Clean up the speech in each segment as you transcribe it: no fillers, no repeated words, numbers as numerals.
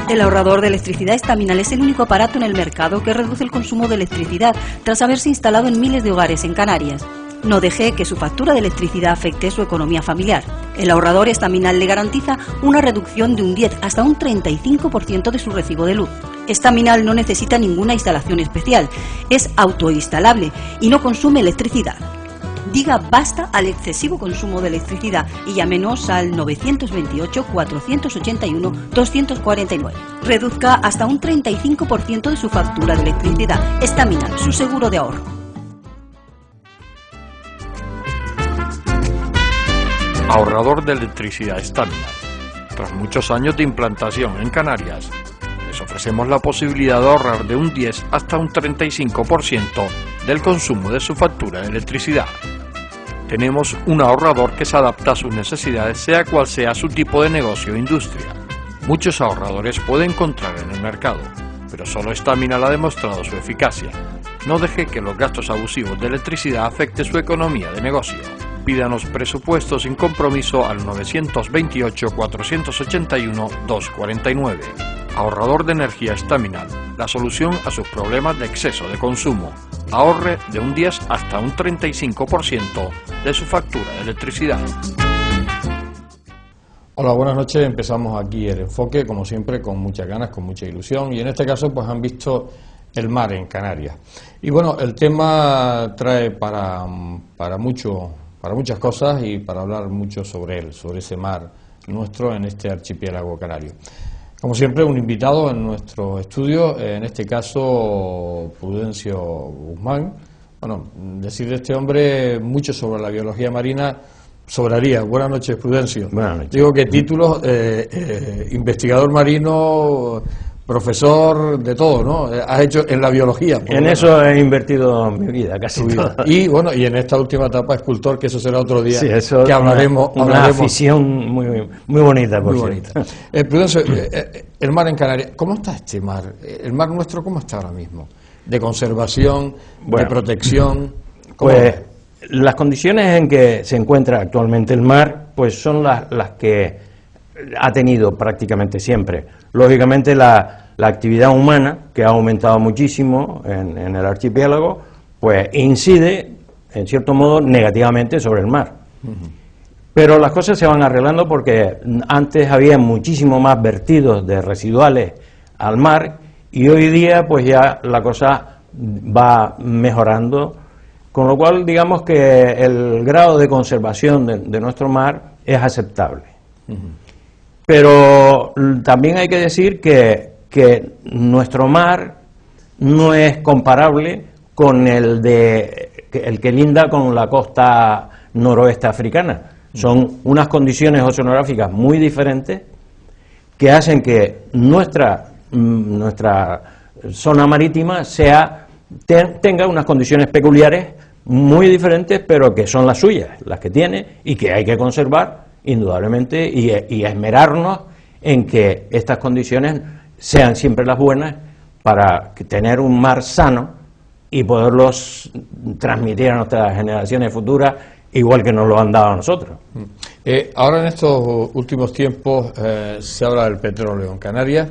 El ahorrador de electricidad Estaminal es el único aparato en el mercado que reduce el consumo de electricidad tras haberse instalado en miles de hogares en Canarias. No deje que su factura de electricidad afecte su economía familiar. El ahorrador Estaminal le garantiza una reducción de un 10 hasta un 35% de su recibo de luz. Estaminal no necesita ninguna instalación especial, es autoinstalable y no consume electricidad. Diga basta al excesivo consumo de electricidad y llámenos al 928-481-249. Reduzca hasta un 35% de su factura de electricidad. Estaminal, su seguro de ahorro. Ahorrador de electricidad Estaminal. Tras muchos años de implantación en Canarias, les ofrecemos la posibilidad de ahorrar de un 10 hasta un 35% del consumo de su factura de electricidad. Tenemos un ahorrador que se adapta a sus necesidades, sea cual sea su tipo de negocio o industria. Muchos ahorradores puede encontrar en el mercado, pero solo Estaminal ha demostrado su eficacia. No deje que los gastos abusivos de electricidad afecten su economía de negocio. Pídanos presupuesto sin compromiso al 928-481-249. Ahorrador de energía Estaminal, la solución a sus problemas de exceso de consumo. Ahorre de un 10 hasta un 35% de su factura de electricidad. Hola, buenas noches. Empezamos aquí el enfoque, como siempre, con muchas ganas, con mucha ilusión. Y en este caso, pues han visto el mar en Canarias. Y bueno, el tema trae para muchas cosas y para hablar mucho sobre él, sobre ese mar nuestro en este archipiélago canario. Como siempre, un invitado en nuestro estudio, en este caso Prudencio Guzmán. Bueno, decir de este hombre mucho sobre la biología marina sobraría. Buenas noches, Prudencio. Buenas noches. Digo que títulos, investigador marino, profesor, de todo, ¿no? Has hecho en la biología. En eso he invertido mi vida, casi toda. Y bueno, y en esta última etapa escultor, que eso será otro día, sí, eso que hablaremos. Una afición muy bonita, por cierto. Prudencio, el mar en Canarias, ¿cómo está este mar? ¿El mar nuestro cómo está ahora mismo? ¿De conservación, de protección? Pues las condiciones en que se encuentra actualmente el mar, pues son las que ha tenido prácticamente siempre. Lógicamente la actividad humana, que ha aumentado muchísimo en el archipiélago, pues incide, en cierto modo, negativamente sobre el mar. Pero las cosas se van arreglando porque antes había muchísimo más vertidos de residuales al mar y hoy día pues ya la cosa va mejorando, con lo cual digamos que el grado de conservación de nuestro mar es aceptable. Pero también hay que decir que nuestro mar no es comparable con el que linda con la costa noroeste africana. Son unas condiciones oceanográficas muy diferentes que hacen que nuestra zona marítima tenga unas condiciones peculiares muy diferentes, pero que son las suyas, las que tiene y que hay que conservar indudablemente y esmerarnos en que estas condiciones sean siempre las buenas para tener un mar sano y poderlos transmitir a nuestras generaciones futuras igual que nos lo han dado a nosotros. Ahora en estos últimos tiempos se habla del petróleo en Canarias.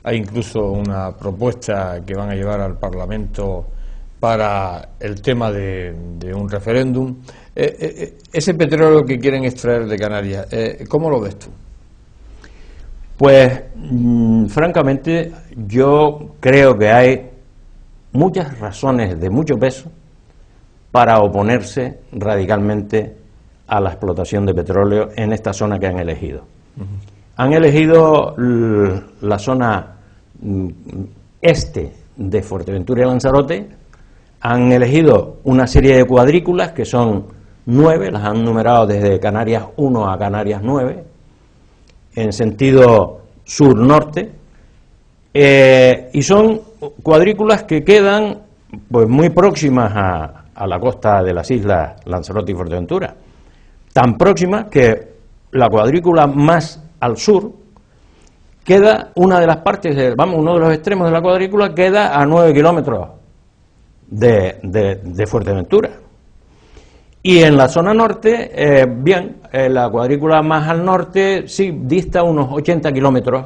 Hay incluso una propuesta que van a llevar al Parlamento para el tema de un referéndum. Ese petróleo que quieren extraer de Canarias, ¿cómo lo ves tú? Pues, francamente, yo creo que hay muchas razones de mucho peso para oponerse radicalmente a la explotación de petróleo en esta zona que han elegido. Han elegido la zona este de Fuerteventura y Lanzarote, han elegido una serie de cuadrículas que son 9, las han numerado desde Canarias 1 a Canarias 9, en sentido sur-norte, y son cuadrículas que quedan pues muy próximas a la costa de las islas Lanzarote y Fuerteventura, tan próximas que la cuadrícula más al sur queda, una de las partes, uno de los extremos de la cuadrícula queda a 9 kilómetros de Fuerteventura. Y en la zona norte, la cuadrícula más al norte sí dista unos 80 kilómetros.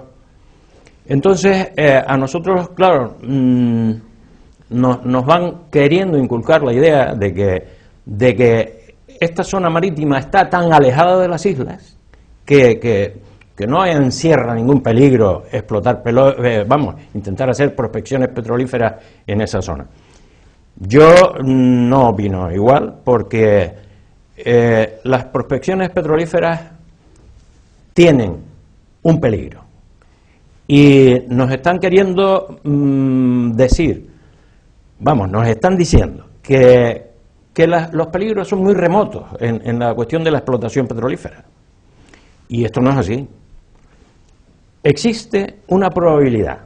Entonces, a nosotros, claro, nos van queriendo inculcar la idea de que esta zona marítima está tan alejada de las islas que no encierra ningún peligro explotar, intentar hacer prospecciones petrolíferas en esa zona. Yo no opino igual, porque las prospecciones petrolíferas tienen un peligro y nos están queriendo decir, nos están diciendo que los peligros son muy remotos en la cuestión de la explotación petrolífera, y esto no es así. Existe una probabilidad,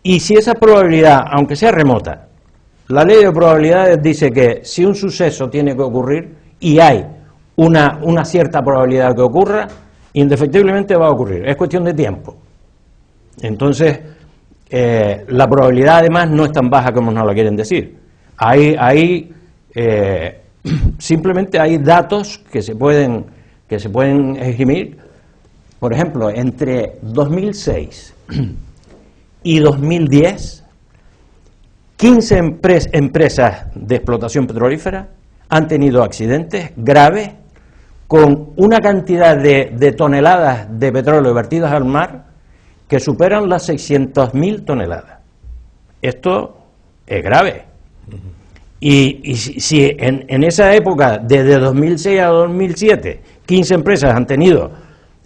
y si esa probabilidad, aunque sea remota, la ley de probabilidades dice que si un suceso tiene que ocurrir y hay una cierta probabilidad que ocurra, indefectiblemente va a ocurrir, es cuestión de tiempo. Entonces, la probabilidad además no es tan baja como nos la quieren decir. Simplemente hay datos que se pueden esgrimir. Por ejemplo, entre 2006 y 2010, 15 empresas de explotación petrolífera han tenido accidentes graves con una cantidad de toneladas de petróleo vertidas al mar que superan las 600.000 toneladas. Esto es grave. Y si en esa época, desde 2006 a 2007, 15 empresas han tenido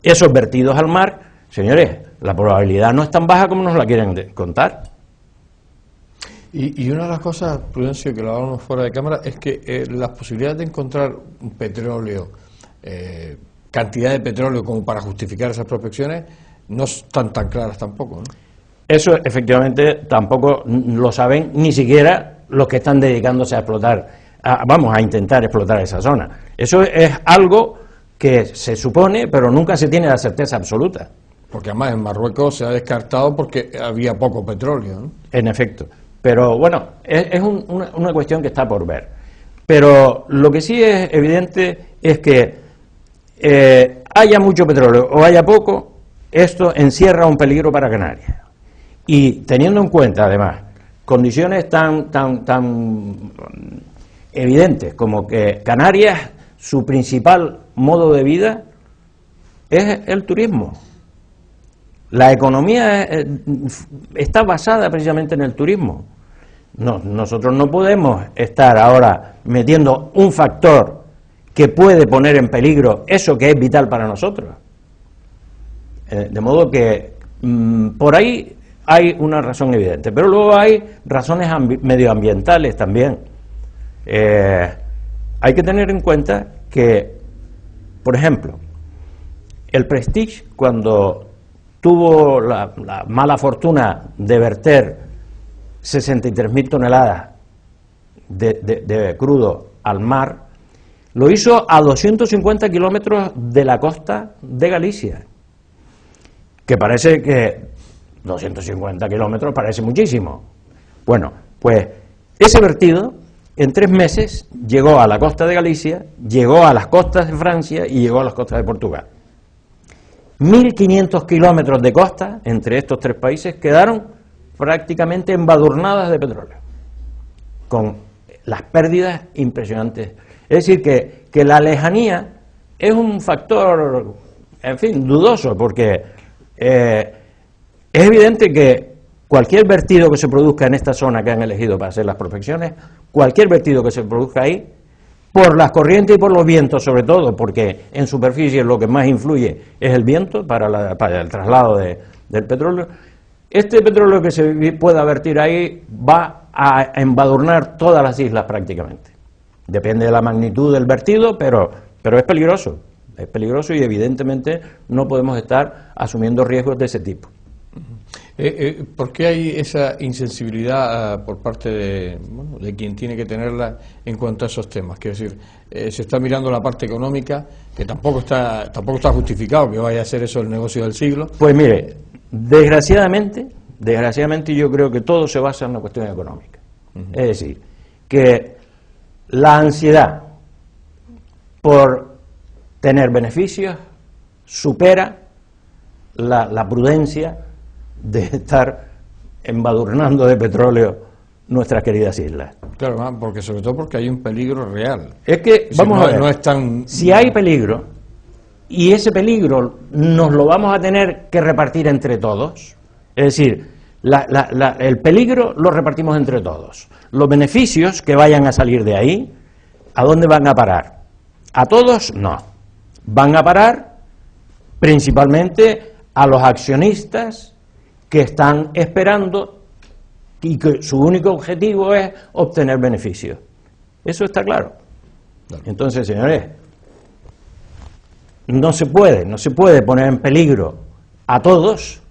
esos vertidos al mar, señores, la probabilidad no es tan baja como nos la quieren contar. Y una de las cosas, Prudencio, que lo hablamos fuera de cámara, es que las posibilidades de encontrar un petróleo, cantidad de petróleo como para justificar esas prospecciones, no están tan claras tampoco, ¿no? Eso efectivamente tampoco lo saben ni siquiera los que están dedicándose a explotar, a intentar explotar esa zona. Eso es algo que se supone, pero nunca se tiene la certeza absoluta. Porque además en Marruecos se ha descartado porque había poco petróleo, ¿no? En efecto. Pero bueno, es una cuestión que está por ver. Pero lo que sí es evidente es que haya mucho petróleo o haya poco, esto encierra un peligro para Canarias. Y teniendo en cuenta, además, condiciones tan evidentes como que Canarias, su principal modo de vida es el turismo. La economía está basada precisamente en el turismo. Nosotros no podemos estar ahora metiendo un factor que puede poner en peligro eso que es vital para nosotros. De modo que por ahí hay una razón evidente, pero luego hay razones medioambientales también. Hay que tener en cuenta que, por ejemplo, el Prestige, cuando tuvo la mala fortuna de verter 63.000 toneladas de crudo al mar, lo hizo a 250 kilómetros de la costa de Galicia, que parece que 250 kilómetros parece muchísimo. Bueno, pues ese vertido en 3 meses llegó a la costa de Galicia, llegó a las costas de Francia y llegó a las costas de Portugal. 1.500 kilómetros de costa entre estos 3 países quedaron prácticamente embadurnadas de petróleo, con las pérdidas impresionantes. Es decir, que la lejanía es un factor, en fin, dudoso, porque es evidente que cualquier vertido que se produzca en esta zona que han elegido para hacer las prospecciones, cualquier vertido que se produzca ahí, por las corrientes y por los vientos sobre todo, porque en superficie lo que más influye es el viento para el traslado del petróleo, este petróleo que se pueda vertir ahí va a embadurnar todas las islas prácticamente. Depende de la magnitud del vertido, pero es peligroso y evidentemente no podemos estar asumiendo riesgos de ese tipo. ¿Por qué hay esa insensibilidad por parte de quien tiene que tenerla en cuanto a esos temas? Quiero decir, se está mirando la parte económica, que tampoco está justificado que vaya a ser eso el negocio del siglo. Pues mire, desgraciadamente yo creo que todo se basa en la cuestión económica. Es decir, que la ansiedad por tener beneficios supera la prudencia de estar embadurnando de petróleo nuestras queridas islas. Claro, porque sobre todo porque hay un peligro real. Es que, vamos a ver, no es tan... si hay peligro, y ese peligro nos lo vamos a tener que repartir entre todos, es decir, el peligro lo repartimos entre todos. Los beneficios que vayan a salir de ahí, ¿a dónde van a parar? ¿A todos? No. Van a parar principalmente a los accionistas que están esperando y que su único objetivo es obtener beneficios. Eso está claro. Entonces, señores, no se puede poner en peligro a todos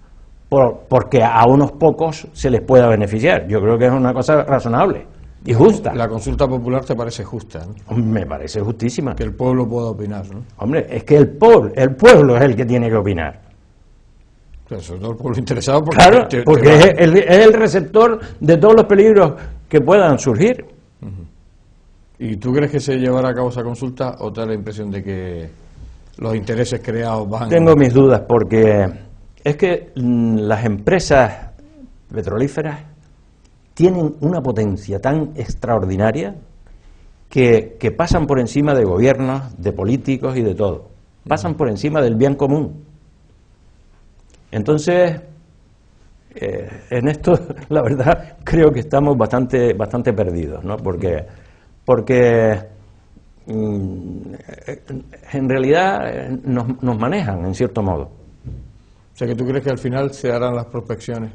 porque a unos pocos se les pueda beneficiar. Yo creo que es una cosa razonable y justa. La consulta popular te parece justa, ¿no? Me parece justísima. Que el pueblo pueda opinar, ¿no? Hombre, es que el pueblo es el que tiene que opinar. Pero sobre todo el pueblo interesado, porque, claro, porque es el receptor de todos los peligros que puedan surgir. ¿Y tú crees que se llevará a cabo esa consulta o te da la impresión de que los intereses creados van...? Tengo mis dudas, porque es que las empresas petrolíferas tienen una potencia tan extraordinaria que pasan por encima de gobiernos, de políticos y de todo. Pasan por encima del bien común. Entonces, en esto, la verdad, creo que estamos bastante perdidos, ¿no? Porque en realidad nos manejan, en cierto modo. O sea, que tú crees que al final se harán las prospecciones.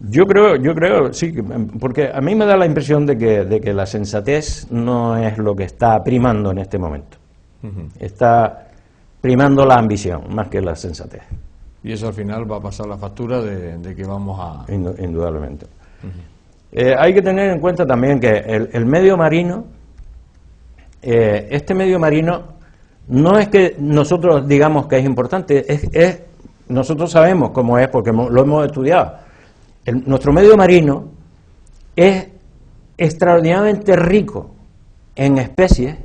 Yo creo, sí, porque a mí me da la impresión de que la sensatez no es lo que está primando en este momento. Está primando la ambición más que la sensatez. Y eso al final va a pasar la factura de que vamos a... Indudablemente. Hay que tener en cuenta también que el medio marino, este medio marino, no es que nosotros digamos que es importante, nosotros sabemos cómo es porque lo hemos estudiado. Nuestro medio marino es extraordinariamente rico en especies,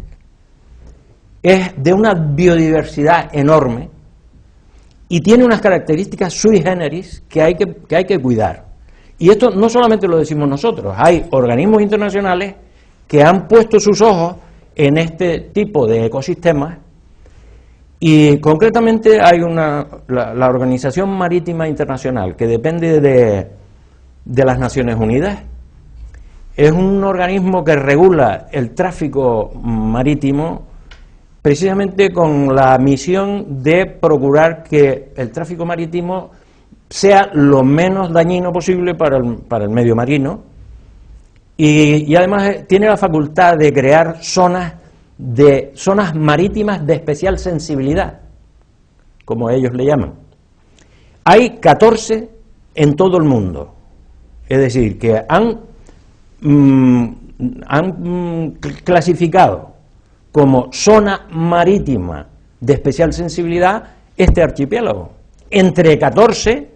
es de una biodiversidad enorme y tiene unas características sui generis que hay que cuidar. Y esto no solamente lo decimos nosotros, hay organismos internacionales que han puesto sus ojos en este tipo de ecosistemas y concretamente hay la Organización Marítima Internacional, que depende de las Naciones Unidas. Es un organismo que regula el tráfico marítimo precisamente con la misión de procurar que el tráfico marítimo sea lo menos dañino posible para el medio marino y además tiene la facultad de crear zonas marítimas de especial sensibilidad, como ellos le llaman. Hay 14 en todo el mundo, es decir, que han clasificado como zona marítima de especial sensibilidad este archipiélago, entre 14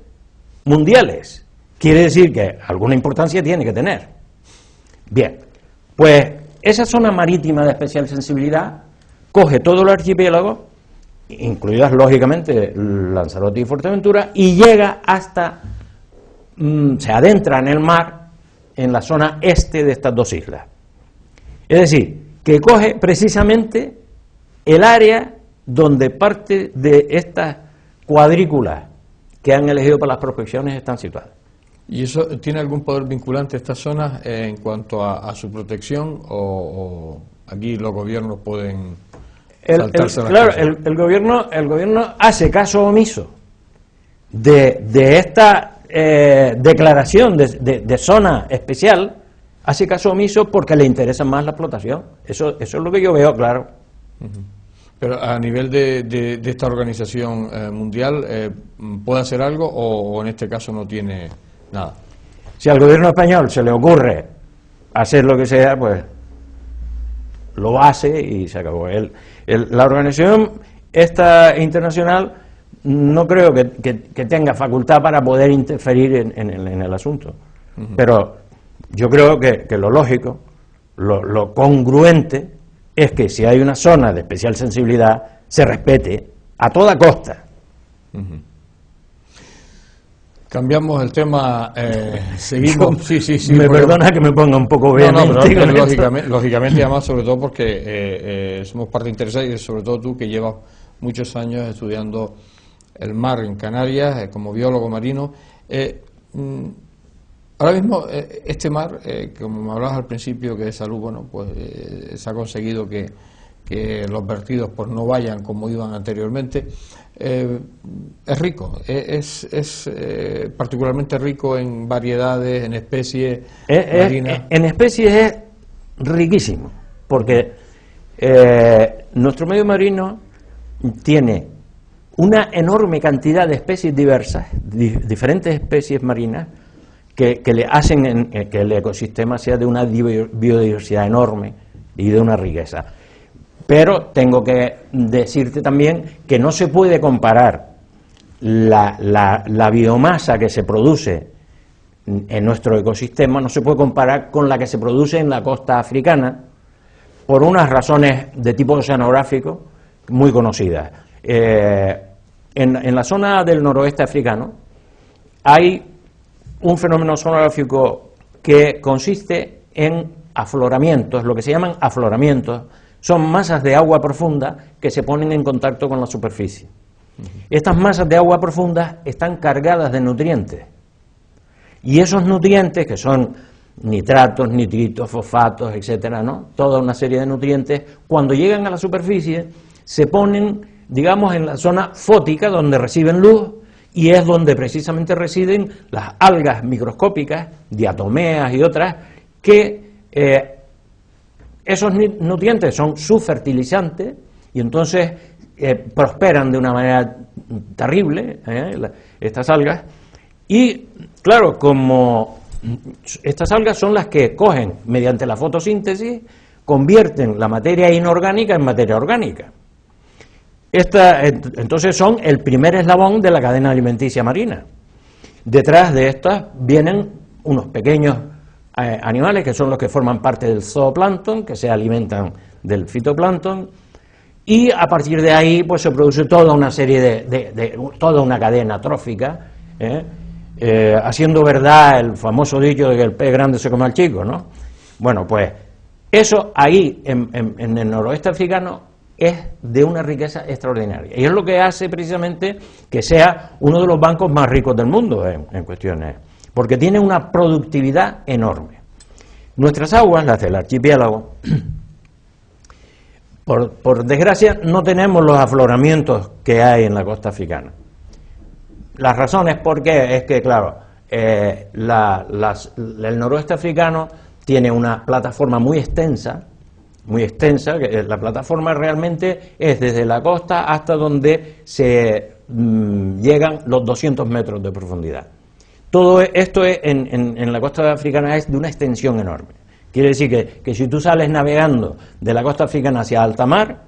mundiales. Quiere decir que alguna importancia tiene que tener. Bien, Pues esa zona marítima de especial sensibilidad coge todo el archipiélago, incluidas lógicamente Lanzarote y Fuerteventura, y llega hasta, se adentra en el mar, en la zona este de estas dos islas. Es decir, que coge precisamente el área donde parte de estas cuadrículas que han elegido para las prospecciones están situadas. ¿Y eso tiene algún poder vinculante estas zonas en cuanto a su protección o aquí los gobiernos pueden saltarse las claro, cosas? el gobierno hace caso omiso de esta declaración de zona especial, hace caso omiso porque le interesa más la explotación. Eso es lo que yo veo, claro. Pero a nivel de esta organización mundial, ¿puede hacer algo o en este caso no tiene nada? Si al gobierno español se le ocurre hacer lo que sea, pues lo hace y se acabó. La organización esta internacional no creo que tenga facultad para poder interferir en el asunto. Pero yo creo que lo lógico, lo congruente, es que si hay una zona de especial sensibilidad, se respete a toda costa. Cambiamos el tema, seguimos. Sí, me perdona que me ponga un poco vehemente. No, lógicamente, además, sobre todo porque somos parte interesada y sobre todo tú que llevas muchos años estudiando el mar en Canarias como biólogo marino. Ahora mismo este mar, como me hablabas al principio que de salud, bueno, pues se ha conseguido que los vertidos pues no vayan como iban anteriormente. Es rico, es particularmente rico en variedades, en especies marinas. En especies es riquísimo, porque nuestro medio marino tiene una enorme cantidad de especies diversas, diferentes especies marinas, que le hacen que el ecosistema sea de una biodiversidad enorme y de una riqueza. Pero tengo que decirte también que no se puede comparar la biomasa que se produce en nuestro ecosistema, no se puede comparar con la que se produce en la costa africana, por unas razones de tipo oceanográfico muy conocidas. En la zona del noroeste africano hay un fenómeno oceanográfico que consiste en afloramientos, lo que se llaman afloramientos. Son masas de agua profunda que se ponen en contacto con la superficie. Estas masas de agua profunda están cargadas de nutrientes. Y esos nutrientes, que son nitratos, nitritos, fosfatos, etcétera, ¿no? Toda una serie de nutrientes, cuando llegan a la superficie, se ponen, digamos, en la zona fótica, donde reciben luz, y es donde precisamente residen las algas microscópicas, diatomeas y otras, que esos nutrientes son su fertilizante y entonces prosperan de una manera terrible estas algas. Y claro, como estas algas son las que cogen mediante la fotosíntesis, convierten la materia inorgánica en materia orgánica. Entonces son el primer eslabón de la cadena alimenticia marina. Detrás de estas vienen unos pequeños animales que son los que forman parte del zooplancton, que se alimentan del fitoplancton, y a partir de ahí pues se produce toda una serie toda una cadena trófica, haciendo verdad el famoso dicho de que el pez grande se come al chico, ¿no? Bueno, pues eso ahí en el noroeste africano es de una riqueza extraordinaria y es lo que hace precisamente que sea uno de los bancos más ricos del mundo en cuestiones, porque tiene una productividad enorme. Nuestras aguas, las del archipiélago, por desgracia no tenemos los afloramientos que hay en la costa africana. Las razones por qué es que, claro, el noroeste africano tiene una plataforma muy extensa, que la plataforma realmente es desde la costa hasta donde se llegan los 200 metros de profundidad. Todo esto en la costa africana es de una extensión enorme. Quiere decir que si tú sales navegando de la costa africana hacia alta mar,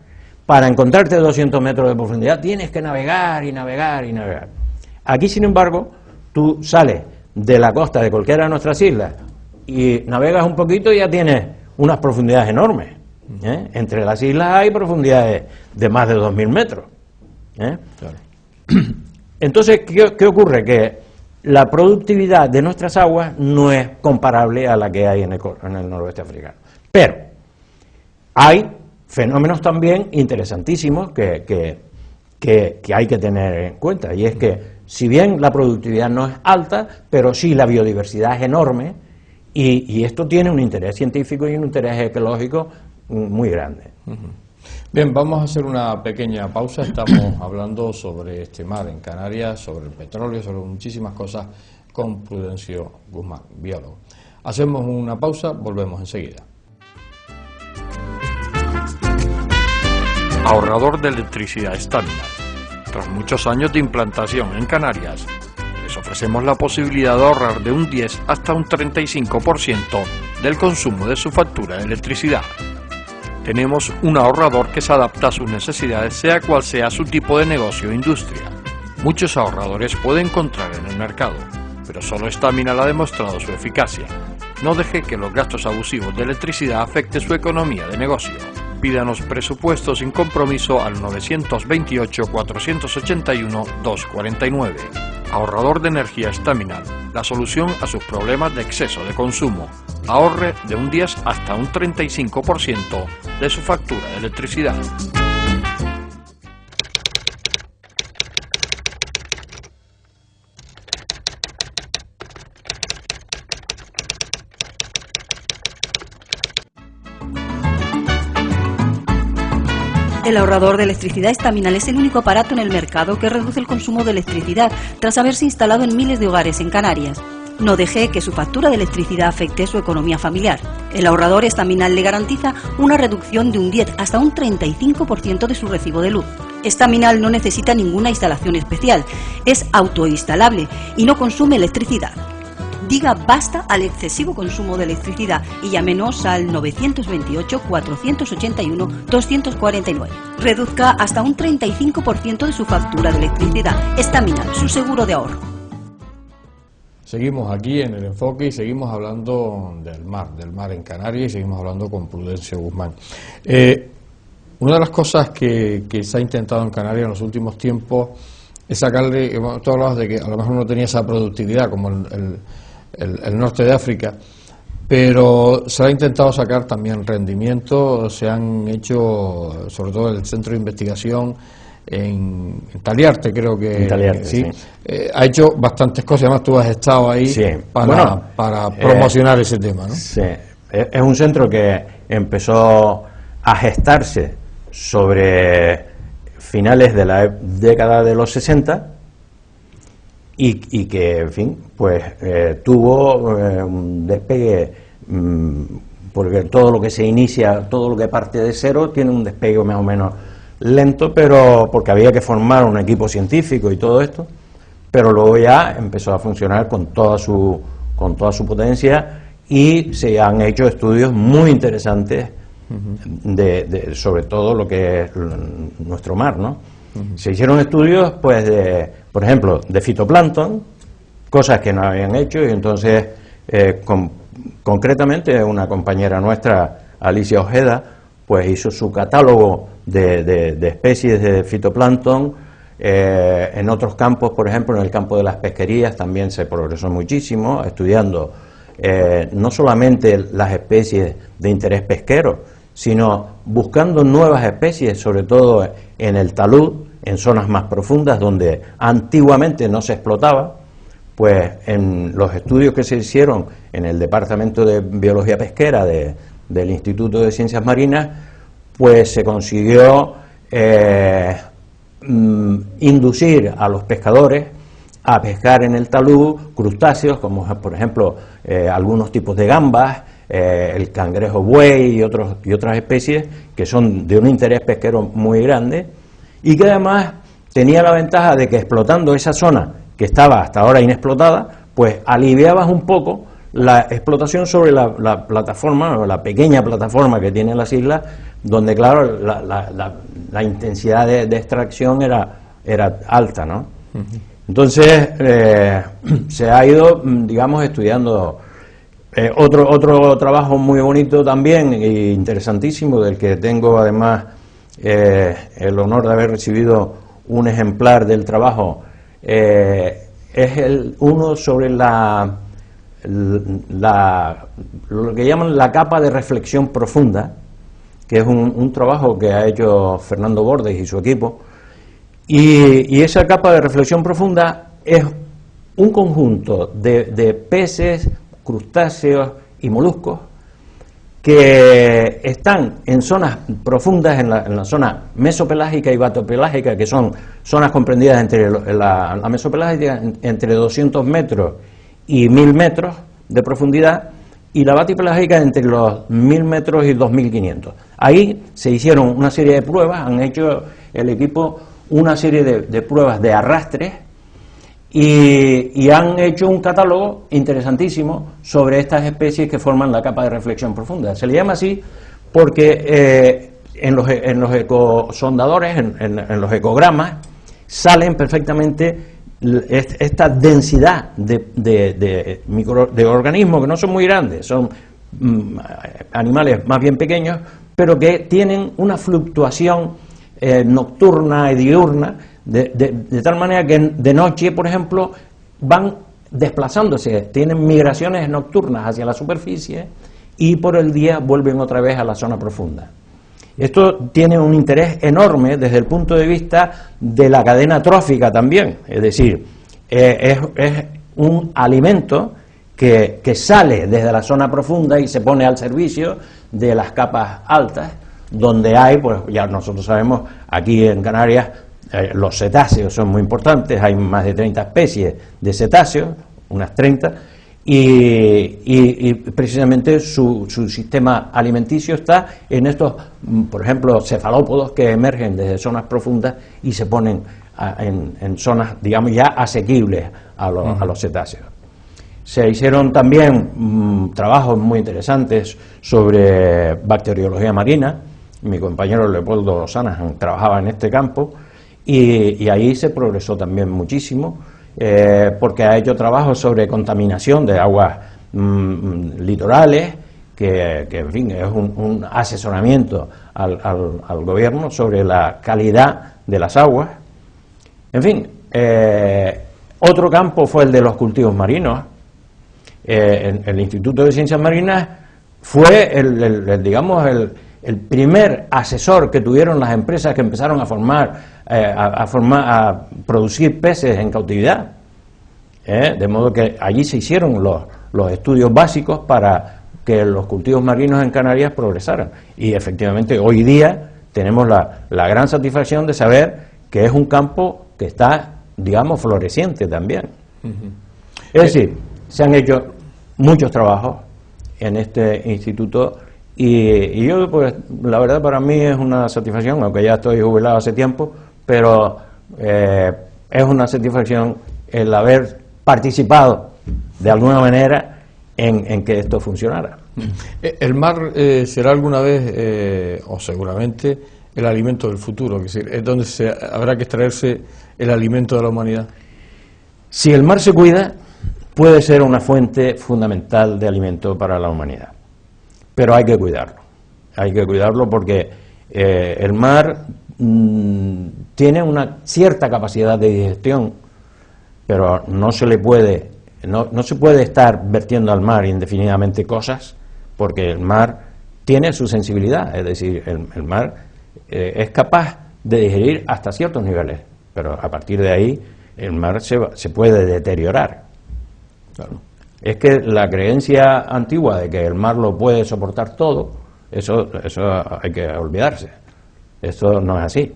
para encontrarte 200 metros de profundidad tienes que navegar y navegar y navegar. Aquí, sin embargo, tú sales de la costa de cualquiera de nuestras islas y navegas un poquito y ya tienes unas profundidades enormes. Entre las islas hay profundidades de más de 2.000 metros. Claro. Entonces, ¿qué ocurre? Que la productividad de nuestras aguas no es comparable a la que hay en el noroeste africano. Pero hay fenómenos también interesantísimos que hay que tener en cuenta, y es que si bien la productividad no es alta, pero sí la biodiversidad es enorme, y esto tiene un interés científico y un interés ecológico muy grande. Bien, vamos a hacer una pequeña pausa. Estamos hablando sobre este mar en Canarias, sobre el petróleo, sobre muchísimas cosas con Prudencio Guzmán, biólogo. Hacemos una pausa, volvemos enseguida. Ahorrador de electricidad Staminar. Tras muchos años de implantación en Canarias, les ofrecemos la posibilidad de ahorrar de un 10 hasta un 35% del consumo de su factura de electricidad. Tenemos un ahorrador que se adapta a sus necesidades, sea cual sea su tipo de negocio o industria. Muchos ahorradores puede encontrar en el mercado, pero solo Staminar ha demostrado su eficacia. No deje que los gastos abusivos de electricidad afecten su economía de negocio. Pídanos presupuesto sin compromiso al 928-481-249. Ahorrador de energía Staminar, la solución a sus problemas de exceso de consumo. Ahorre de un 10 hasta un 35% de su factura de electricidad. El ahorrador de electricidad Staminar es el único aparato en el mercado que reduce el consumo de electricidad tras haberse instalado en miles de hogares en Canarias. No deje que su factura de electricidad afecte su economía familiar. El ahorrador Staminar le garantiza una reducción de un 10 hasta un 35% de su recibo de luz. Staminar no necesita ninguna instalación especial, es autoinstalable y no consume electricidad. Diga basta al excesivo consumo de electricidad y llámenos al 928-481-249. Reduzca hasta un 35% de su factura de electricidad. Staminar, su seguro de ahorro. Seguimos aquí en el enfoque y seguimos hablando del mar en Canarias, y seguimos hablando con Prudencio Guzmán. Una de las cosas que se ha intentado en Canarias en los últimos tiempos es sacarle, tú hablabas de que a lo mejor no tenía esa productividad como el norte de África, pero se ha intentado sacar también rendimiento. Se han hecho, sobre todo el centro de investigación en Taliarte, creo que en Taliarte, sí. Ha hecho bastantes cosas, además tú has estado ahí para promocionar ese tema, ¿no? Sí, es un centro que empezó a gestarse sobre finales de la década de los 60 y que, en fin, pues tuvo un despegue, porque todo lo que se inicia, todo lo que parte de cero, tiene un despegue más o menos lento, pero porque había que formar un equipo científico y todo esto, pero luego ya empezó a funcionar con toda su potencia, y se han hecho estudios muy interesantes sobre todo lo que es nuestro mar, ¿no? Se hicieron estudios, pues, por ejemplo, de fitoplancton, cosas que no habían hecho, y entonces, concretamente, una compañera nuestra, Alicia Ojeda, pues hizo su catálogo de especies de fitoplancton. En otros campos, por ejemplo, en el campo de las pesquerías, también se progresó muchísimo, estudiando no solamente las especies de interés pesquero, sino buscando nuevas especies, sobre todo en el talud, en zonas más profundas donde antiguamente no se explotaba. Pues en los estudios que se hicieron en el Departamento de Biología Pesquera del Instituto de Ciencias Marinas, pues se consiguió inducir a los pescadores a pescar en el talud crustáceos, como por ejemplo algunos tipos de gambas, el cangrejo buey y otras especies que son de un interés pesquero muy grande, y que además tenía la ventaja de que, explotando esa zona que estaba hasta ahora inexplotada, pues aliviabas un poco la explotación sobre la plataforma, o la pequeña plataforma que tienen las islas, donde, claro, la intensidad de extracción era alta, ¿no? Entonces, se ha ido, digamos, estudiando Otro trabajo muy bonito también e interesantísimo, del que tengo además el honor de haber recibido un ejemplar del trabajo, es uno sobre lo que llaman la capa de reflexión profunda, que es un trabajo que ha hecho Fernando Bordes y su equipo, y esa capa de reflexión profunda es un conjunto de peces, crustáceos y moluscos que están en zonas profundas, en la zona mesopelágica y batopelágica, que son zonas comprendidas entre la mesopelágica entre 200 metros y 1000 metros de profundidad, y la batipelágica entre los 1000 metros y 2500. Ahí se hicieron una serie de pruebas, han hecho el equipo una serie de pruebas de arrastre y han hecho un catálogo interesantísimo sobre estas especies que forman la capa de reflexión profunda. Se le llama así porque en los ecosondadores, en los ecogramas, salen perfectamente esta densidad de organismos que no son muy grandes, son animales más bien pequeños, pero que tienen una fluctuación nocturna y diurna, de tal manera que de noche, por ejemplo, van desplazándose, tienen migraciones nocturnas hacia la superficie y por el día vuelven otra vez a la zona profunda. Esto tiene un interés enorme desde el punto de vista de la cadena trófica también, es decir, es un alimento que sale desde la zona profunda y se pone al servicio de las capas altas, donde hay, pues ya nosotros sabemos, aquí en Canarias los cetáceos son muy importantes, hay más de 30 especies de cetáceos, unas 30, y precisamente su sistema alimenticio está en estos, por ejemplo, cefalópodos que emergen desde zonas profundas y se ponen en zonas, digamos, ya asequibles a los cetáceos. Se hicieron también trabajos muy interesantes sobre bacteriología marina. Mi compañero Leopoldo Lozana trabajaba en este campo y ahí se progresó también muchísimo, porque ha hecho trabajos sobre contaminación de aguas litorales, que en fin, es un asesoramiento al gobierno sobre la calidad de las aguas. En fin, otro campo fue el de los cultivos marinos. El Instituto de Ciencias Marinas fue el primer asesor que tuvieron las empresas que empezaron a producir peces en cautividad, de modo que allí se hicieron los estudios básicos para que los cultivos marinos en Canarias progresaran, y efectivamente hoy día tenemos la gran satisfacción de saber que es un campo que está, digamos, floreciente también. Es decir, se han hecho muchos trabajos en este instituto y yo, pues, la verdad para mí es una satisfacción, aunque ya estoy jubilado hace tiempo, pero es una satisfacción el haber participado de alguna manera en que esto funcionara. El mar será alguna vez, o seguramente, el alimento del futuro, es decir, es donde habrá que extraerse el alimento de la humanidad. Si el mar se cuida, puede ser una fuente fundamental de alimento para la humanidad, pero hay que cuidarlo porque el mar tiene una cierta capacidad de digestión, pero no se puede estar vertiendo al mar indefinidamente cosas, porque el mar tiene su sensibilidad, es decir, el mar es capaz de digerir hasta ciertos niveles, pero a partir de ahí el mar se puede deteriorar. Claro. Es que la creencia antigua de que el mar lo puede soportar todo, eso hay que olvidarse. Eso no es así.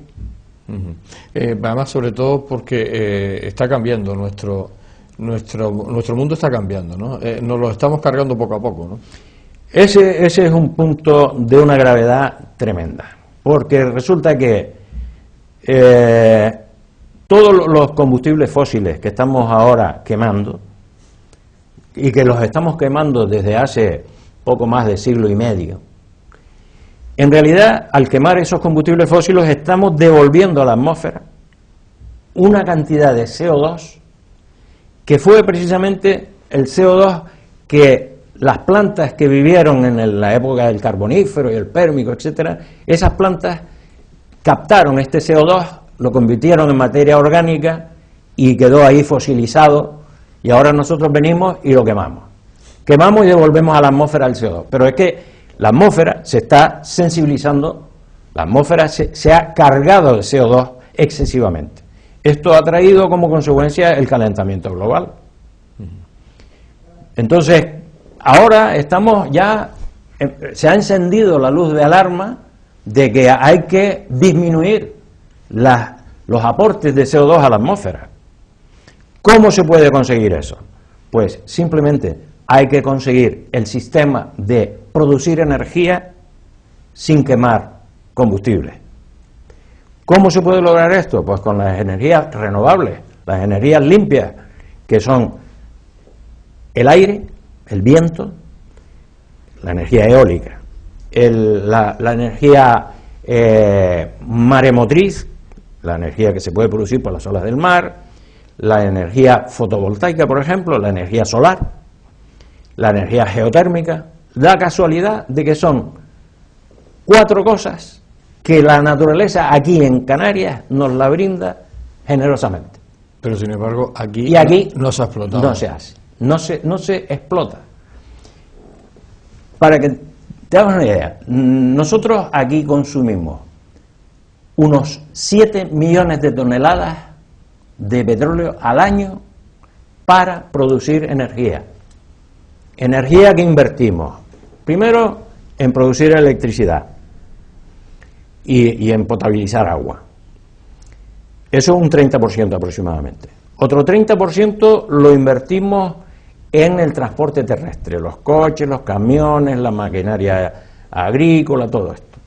Además, sobre todo porque está cambiando nuestro mundo, está cambiando, ¿no? Nos lo estamos cargando poco a poco, ¿no? Ese es un punto de una gravedad tremenda, porque resulta que todos los combustibles fósiles que estamos ahora quemando, y que los estamos quemando desde hace poco más de siglo y medio, en realidad, al quemar esos combustibles fósiles estamos devolviendo a la atmósfera una cantidad de CO2 que fue precisamente el CO2 que las plantas que vivieron en la época del Carbonífero y el Pérmico, etcétera, esas plantas captaron este CO2, lo convirtieron en materia orgánica y quedó ahí fosilizado, y ahora nosotros venimos y lo quemamos. Quemamos y devolvemos a la atmósfera el CO2. Pero es que la atmósfera se está sensibilizando, la atmósfera se ha cargado de CO2 excesivamente. Esto ha traído como consecuencia el calentamiento global. Entonces, ahora estamos ya, se ha encendido la luz de alarma de que hay que disminuir los aportes de CO2 a la atmósfera. ¿Cómo se puede conseguir eso? Pues simplemente hay que conseguir el sistema de producir energía sin quemar combustible. ¿Cómo se puede lograr esto? Pues con las energías renovables, las energías limpias, que son el aire, el viento, la energía eólica, la energía maremotriz, la energía que se puede producir por las olas del mar, la energía fotovoltaica, por ejemplo, la energía solar, la energía geotérmica. Da casualidad de que son 4 cosas que la naturaleza aquí en Canarias nos la brinda generosamente. Pero sin embargo aquí, y aquí no se ha explotado. No se hace, no se explota. Para que te hagas una idea, nosotros aquí consumimos unos 7 millones de toneladas de petróleo al año para producir energía. Energía que invertimos, primero en producir electricidad y en potabilizar agua. Eso es un 30% aproximadamente. Otro 30% lo invertimos en el transporte terrestre, los coches, los camiones, la maquinaria agrícola, todo esto.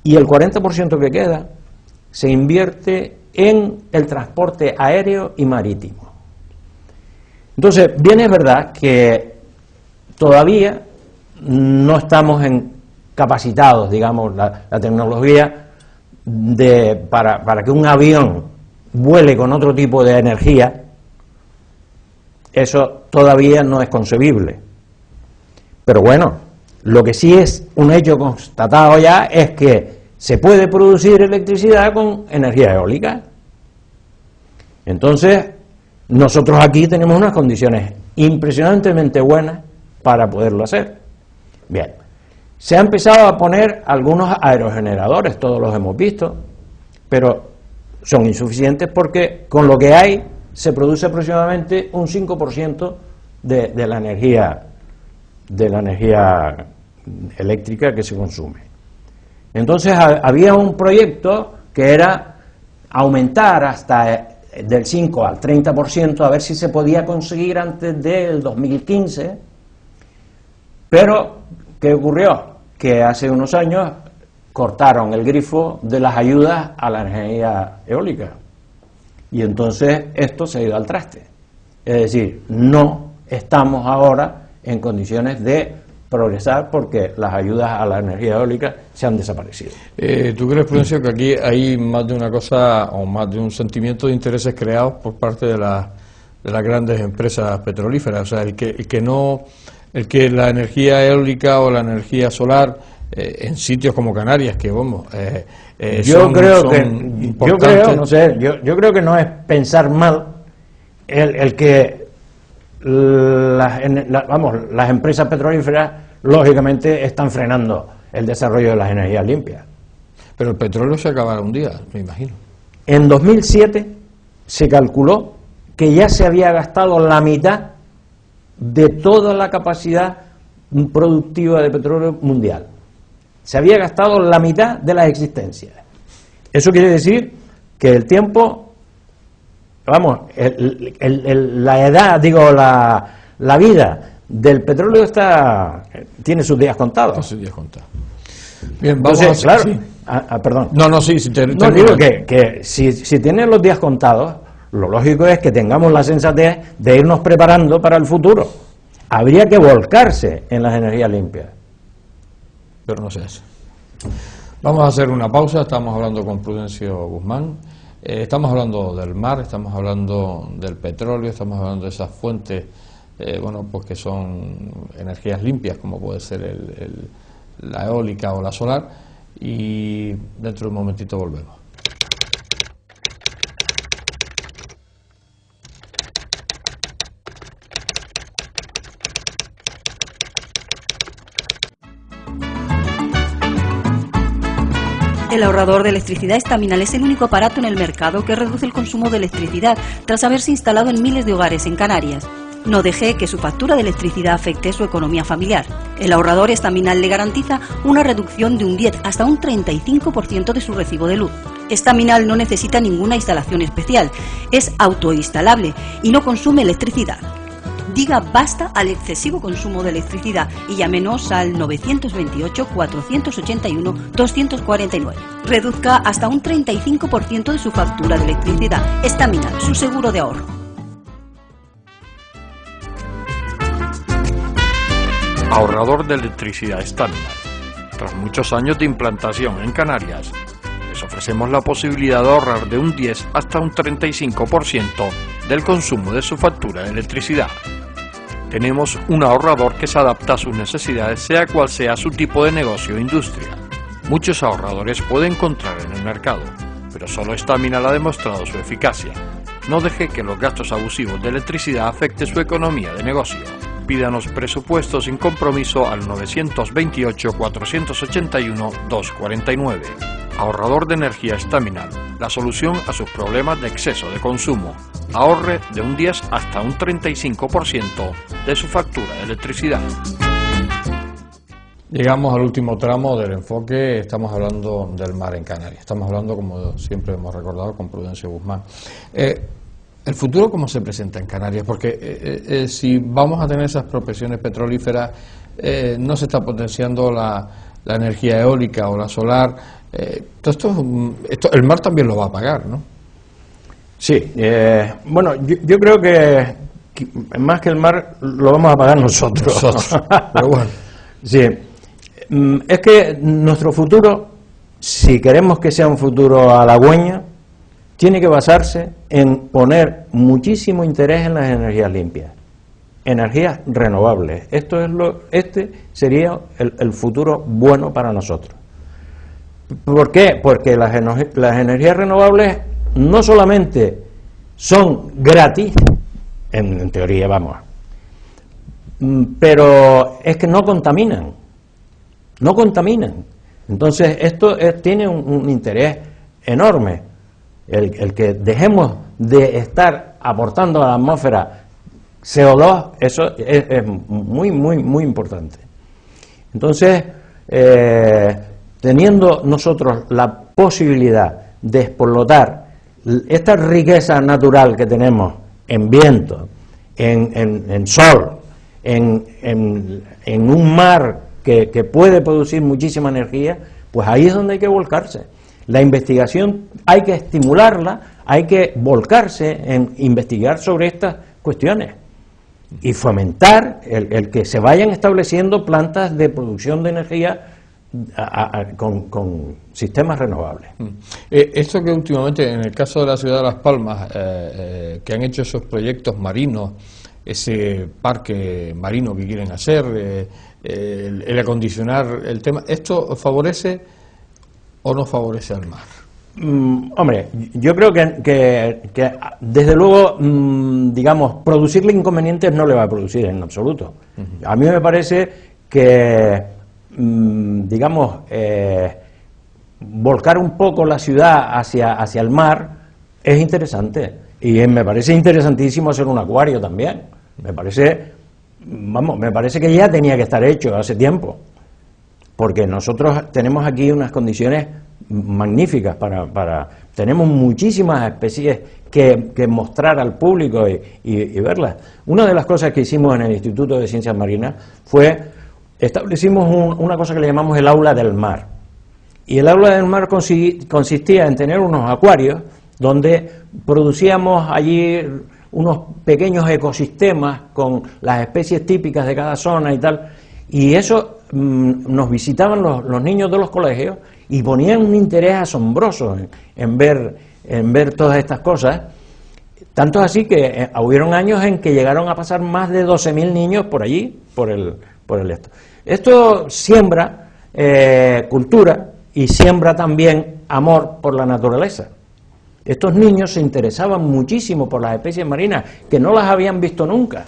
Y el 40% que queda se invierte en el transporte aéreo y marítimo. Entonces, bien es verdad que todavía no estamos capacitados, digamos, la tecnología para que un avión vuele con otro tipo de energía. Eso todavía no es concebible. Pero bueno, lo que sí es un hecho constatado ya es que se puede producir electricidad con energía eólica. Entonces, nosotros aquí tenemos unas condiciones impresionantemente buenas para poderlo hacer. Bien, se ha empezado a poner algunos aerogeneradores, todos los hemos visto, pero son insuficientes porque con lo que hay se produce aproximadamente un 5% de la energía eléctrica que se consume. Entonces había un proyecto que era aumentar hasta del 5 al 30%, a ver si se podía conseguir antes del 2015, pero ¿qué ocurrió? Que hace unos años cortaron el grifo de las ayudas a la energía eólica y entonces esto se ha ido al traste. Es decir, no estamos ahora en condiciones de progresar porque las ayudas a la energía eólica se han desaparecido. ¿Tú crees, Prudencio, que aquí hay más de una cosa o más de un sentimiento de intereses creados por parte de las grandes empresas petrolíferas? O sea, el que la energía eólica o la energía solar en sitios como Canarias, que vamos, yo creo que no es pensar mal el que las empresas petrolíferas lógicamente están frenando el desarrollo de las energías limpias. Pero el petróleo se acabará un día, me imagino. En 2007 se calculó que ya se había gastado la mitad de toda la capacidad productiva de petróleo mundial. Se había gastado la mitad de las existencias. Eso quiere decir que el tiempo, vamos, la edad, digo, la vida del petróleo tiene sus días contados. Tiene sus días contados. Bien, vamos. Entonces, claro, sí. perdón. No, digo que si tienen los días contados, lo lógico es que tengamos la sensatez de irnos preparando para el futuro. Habría que volcarse en las energías limpias. Pero no se hace. Vamos a hacer una pausa. Estamos hablando con Prudencio Guzmán. Estamos hablando del mar, estamos hablando del petróleo, estamos hablando de esas fuentes bueno, pues que son energías limpias, como puede ser la eólica o la solar, y dentro de un momentito volvemos. El ahorrador de electricidad Estaminal es el único aparato en el mercado que reduce el consumo de electricidad tras haberse instalado en miles de hogares en Canarias. No deje que su factura de electricidad afecte su economía familiar. El ahorrador Estaminal le garantiza una reducción de un 10 hasta un 35% de su recibo de luz. Estaminal no necesita ninguna instalación especial, es autoinstalable y no consume electricidad. Diga basta al excesivo consumo de electricidad y llámenos al 928-481-249. Reduzca hasta un 35% de su factura de electricidad. Estaminal, su seguro de ahorro. Ahorrador de electricidad Estaminal. Tras muchos años de implantación en Canarias, les ofrecemos la posibilidad de ahorrar de un 10 hasta un 35% del consumo de su factura de electricidad. Tenemos un ahorrador que se adapta a sus necesidades, sea cual sea su tipo de negocio o industria. Muchos ahorradores puede encontrar en el mercado, pero solo Estaminal ha demostrado su eficacia. No deje que los gastos abusivos de electricidad afecten su economía de negocio. Pídanos presupuestos sin compromiso al 928-481-249. Ahorrador de energía Estaminal, la solución a sus problemas de exceso de consumo. Ahorre de un 10 hasta un 35% de su factura de electricidad. Llegamos al último tramo del enfoque. Estamos hablando del mar en Canarias. Estamos hablando, como siempre hemos recordado, con Prudencio Guzmán. ¿El futuro cómo se presenta en Canarias? Porque si vamos a tener esas prospecciones petrolíferas, no se está potenciando la energía eólica o la solar. Esto el mar también lo va a pagar, ¿no? Sí, bueno, yo creo que más que el mar lo vamos a pagar nosotros. Pero bueno. Sí, es que nuestro futuro, si queremos que sea un futuro halagüeño, tiene que basarse en poner muchísimo interés en las energías limpias, energías renovables. Este sería el futuro bueno para nosotros. ¿Por qué? Porque las energías renovables no solamente son gratis, en teoría, vamos, pero es que no contaminan. Entonces esto tiene un interés enorme, el que dejemos de estar aportando a la atmósfera CO2, eso es muy importante. Entonces, teniendo nosotros la posibilidad de explotar esta riqueza natural que tenemos en viento, en sol, en un mar que puede producir muchísima energía, pues ahí es donde hay que volcarse. La investigación hay que estimularla, hay que volcarse en investigar sobre estas cuestiones y fomentar el que se vayan estableciendo plantas de producción de energía con sistemas renovables. Esto que últimamente, en el caso de la ciudad de Las Palmas, que han hecho esos proyectos marinos, ese parque marino que quieren hacer, el acondicionar el tema, ¿esto favorece o no favorece al mar? Hombre, yo creo que desde luego, digamos, producirle inconvenientes no le va a producir en absoluto. A mí me parece que, digamos, volcar un poco la ciudad hacia el mar es interesante, y me parece interesantísimo hacer un acuario también. Me parece que ya tenía que estar hecho hace tiempo, porque nosotros tenemos aquí unas condiciones magníficas tenemos muchísimas especies que mostrar al público y verlas. Una de las cosas que hicimos en el Instituto de Ciencias Marinas establecimos una cosa que le llamamos el aula del mar, y el aula del mar consistía en tener unos acuarios donde producíamos allí unos pequeños ecosistemas con las especies típicas de cada zona y tal, y eso nos visitaban los niños de los colegios y ponían un interés asombroso en ver todas estas cosas, Tanto es así que hubieron años en que llegaron a pasar más de 12.000 niños por allí, por el esto. Esto siembra cultura y siembra también amor por la naturaleza. Estos niños se interesaban muchísimo por las especies marinas, que no las habían visto nunca.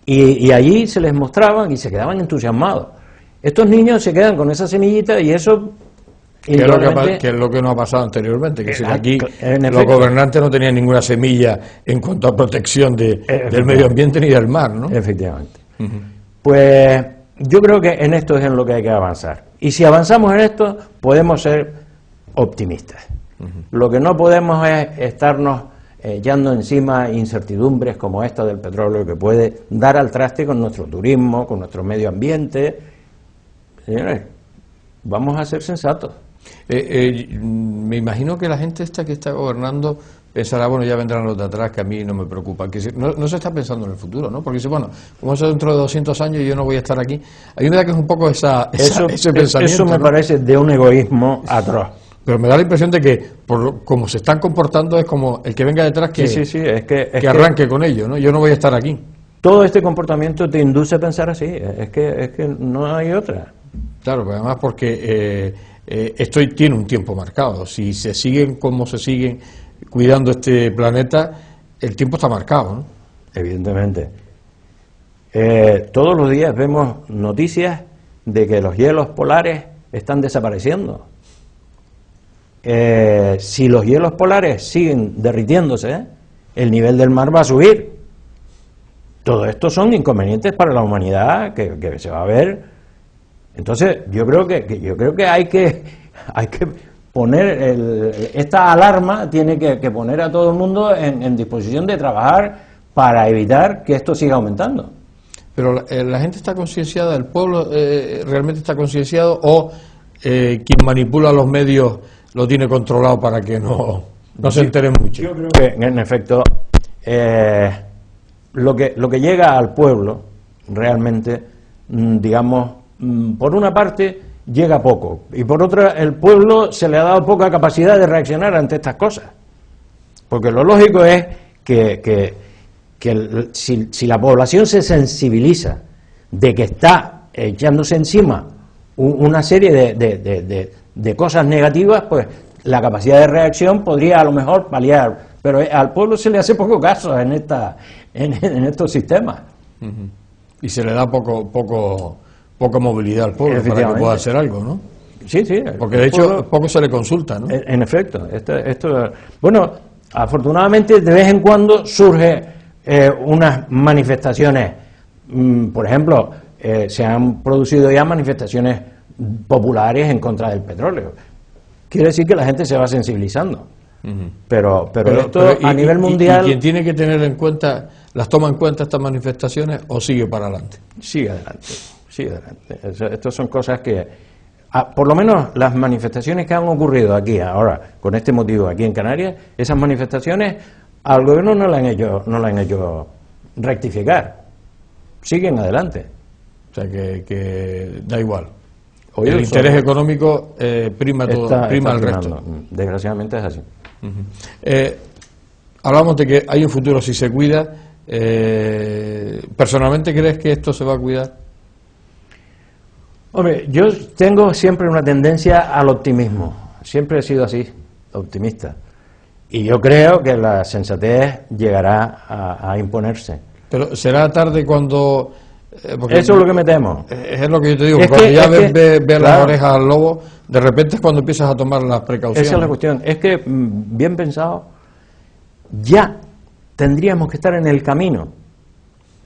Y allí se les mostraban y se quedaban entusiasmados. Estos niños se quedan con esa semillita y eso... Que es lo que no ha pasado anteriormente, que aquí los gobernantes no tenían ninguna semilla en cuanto a protección del medio ambiente ni del mar, ¿no? Efectivamente. Pues yo creo que en esto es en lo que hay que avanzar. Y si avanzamos en esto, podemos ser optimistas. Lo que no podemos es estarnos echando encima incertidumbres como esta del petróleo, que puede dar al traste con nuestro turismo, con nuestro medio ambiente. Señores, vamos a ser sensatos. Me imagino que la gente esta que está gobernando pensará, bueno, ya vendrán los de atrás, que a mí no me preocupa. Que no se está pensando en el futuro, ¿no? Porque dice, bueno, como eso dentro de 200 años y yo no voy a estar aquí. Hay una que es un poco ese pensamiento. Eso me parece de un egoísmo atroz. Pero me da la impresión de que, como se están comportando, es como el que venga detrás que, es que arranque con ello, ¿no? Yo no voy a estar aquí. Todo este comportamiento te induce a pensar así, es que no hay otra. Claro, pero además porque esto tiene un tiempo marcado. Si se siguen como se siguen cuidando este planeta, el tiempo está marcado, ¿no? Evidentemente. Todos los días vemos noticias de que los hielos polares están desapareciendo. Si los hielos polares siguen derritiéndose, el nivel del mar va a subir. Todo esto son inconvenientes para la humanidad que se va a ver. Entonces, yo creo que hay que poner esta alarma, tiene que poner a todo el mundo en disposición de trabajar para evitar que esto siga aumentando. Pero la gente está concienciada, el pueblo realmente está concienciado, o quien manipula los medios lo tiene controlado para que no se enteren mucho. Yo creo que, en efecto, lo que llega al pueblo realmente, digamos, por una parte llega poco, y por otra el pueblo se le ha dado poca capacidad de reaccionar ante estas cosas, porque lo lógico es que si la población se sensibiliza de que está echándose encima una serie de cosas negativas, pues la capacidad de reacción podría a lo mejor paliar, pero al pueblo se le hace poco caso en estos sistemas. Y se le da poca movilidad al pueblo para que pueda hacer algo, ¿no? Sí. Porque de hecho poco se le consulta, ¿no? En efecto. Bueno, afortunadamente de vez en cuando surge unas manifestaciones, por ejemplo, se han producido ya manifestaciones populares en contra del petróleo. Quiere decir que la gente se va sensibilizando. Pero esto a nivel mundial... ¿Y quien tiene que tener en cuenta, las toma en cuenta estas manifestaciones o sigue para adelante? Sigue adelante. Estas son cosas que, por lo menos las manifestaciones que han ocurrido aquí ahora, con este motivo aquí en Canarias, esas manifestaciones al gobierno no la han hecho rectificar. Siguen adelante. O sea que da igual. El interés económico prima el resto. Desgraciadamente es así. Hablamos de que hay un futuro si se cuida. ¿Personalmente crees que esto se va a cuidar? Hombre, yo tengo siempre una tendencia al optimismo. Siempre he sido así, optimista. Y yo creo que la sensatez llegará a imponerse. Pero será tarde cuando... eso es lo que me temo. Es lo que yo te digo, cuando ya ves las orejas al lobo, de repente es cuando empiezas a tomar las precauciones. Esa es la cuestión. Es que, bien pensado, ya tendríamos que estar en el camino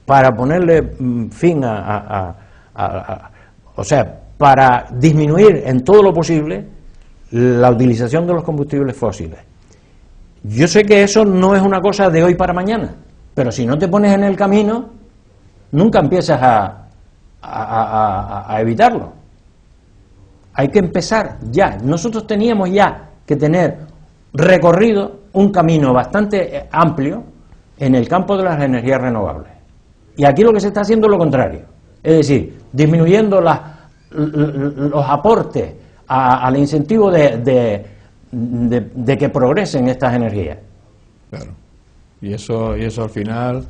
para ponerle fin o sea, para disminuir en todo lo posible la utilización de los combustibles fósiles. Yo sé que eso no es una cosa de hoy para mañana, pero si no te pones en el camino, nunca empiezas a evitarlo. Hay que empezar ya. Nosotros teníamos ya que tener recorrido un camino bastante amplio en el campo de las energías renovables. Y aquí lo que se está haciendo es lo contrario. Es decir, disminuyendo los aportes al incentivo de que progresen estas energías. Claro. Y eso al final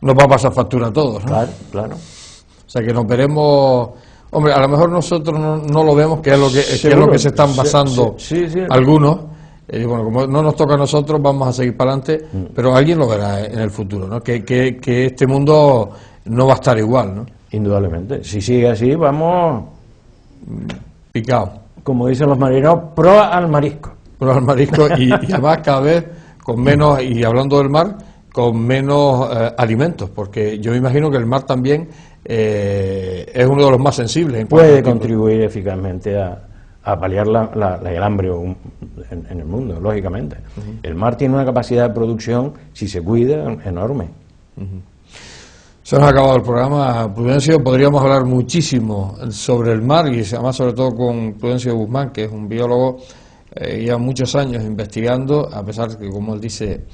nos va a pasar factura a todos, ¿no? Claro, claro. O sea que nos veremos, hombre, a lo mejor nosotros no lo vemos, que es lo que se están basando sí. algunos. Bueno, como no nos toca a nosotros, vamos a seguir para adelante, pero alguien lo verá en el futuro, ¿no? Que este mundo no va a estar igual, ¿no? Indudablemente. Si sigue así, vamos Picado. Como dicen los marineros, pro al marisco. Pro al marisco y además cada vez con menos, y hablando del mar, con menos alimentos, porque yo me imagino que el mar también es uno de los más sensibles. Puede contribuir eficazmente a paliar el hambre en el mundo, lógicamente. El mar tiene una capacidad de producción, si se cuida, enorme. Se nos ha acabado el programa, Prudencio. Podríamos hablar muchísimo sobre el mar y además sobre todo con Prudencio Guzmán, que es un biólogo, lleva muchos años investigando, a pesar de que, como él dice,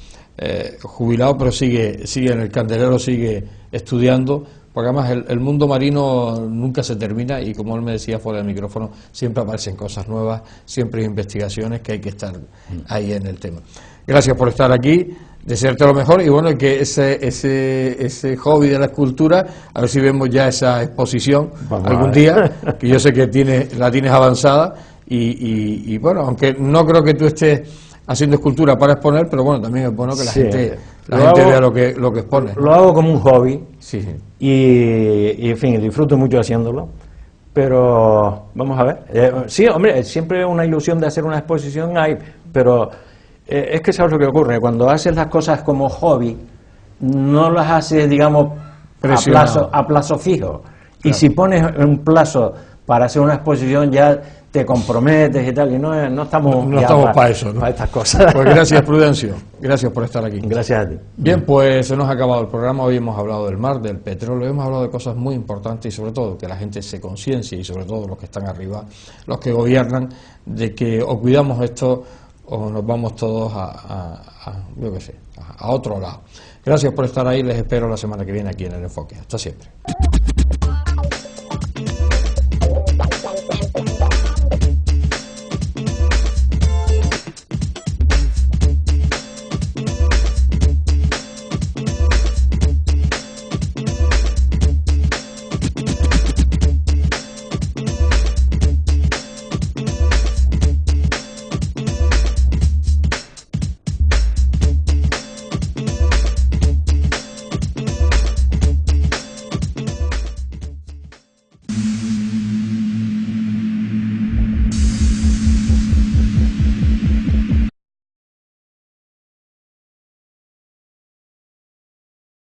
jubilado, pero sigue en el candelero, sigue estudiando, porque además el mundo marino nunca se termina y, como él me decía fuera del micrófono, siempre aparecen cosas nuevas, siempre hay investigaciones que hay que estar ahí en el tema. Gracias por estar aquí, desearte lo mejor y bueno, que ese hobby de la escultura, a ver si vemos ya esa exposición algún día, que yo sé que la tienes avanzada y bueno, aunque no creo que tú estés haciendo escultura para exponer, pero bueno, también es bueno que la gente vea lo que expones, ¿no? Lo hago como un hobby, sí. Y en fin, disfruto mucho haciéndolo, pero vamos a ver. Sí, hombre, siempre una ilusión de hacer una exposición hay, pero es que sabes lo que ocurre, cuando haces las cosas como hobby, no las haces, digamos, a plazo fijo. Claro. Y si pones un plazo para hacer una exposición ya te comprometes y tal, y no estamos para eso, ¿no? Para estas cosas. Pues gracias, Prudencio, gracias por estar aquí. Gracias a ti. Bien, pues se nos ha acabado el programa. Hoy hemos hablado del mar, del petróleo, hemos hablado de cosas muy importantes y sobre todo que la gente se conciencie y sobre todo los que están arriba, los que gobiernan, de que o cuidamos esto o nos vamos todos yo qué sé, a otro lado. Gracias por estar ahí, les espero la semana que viene aquí en El Enfoque. Hasta siempre.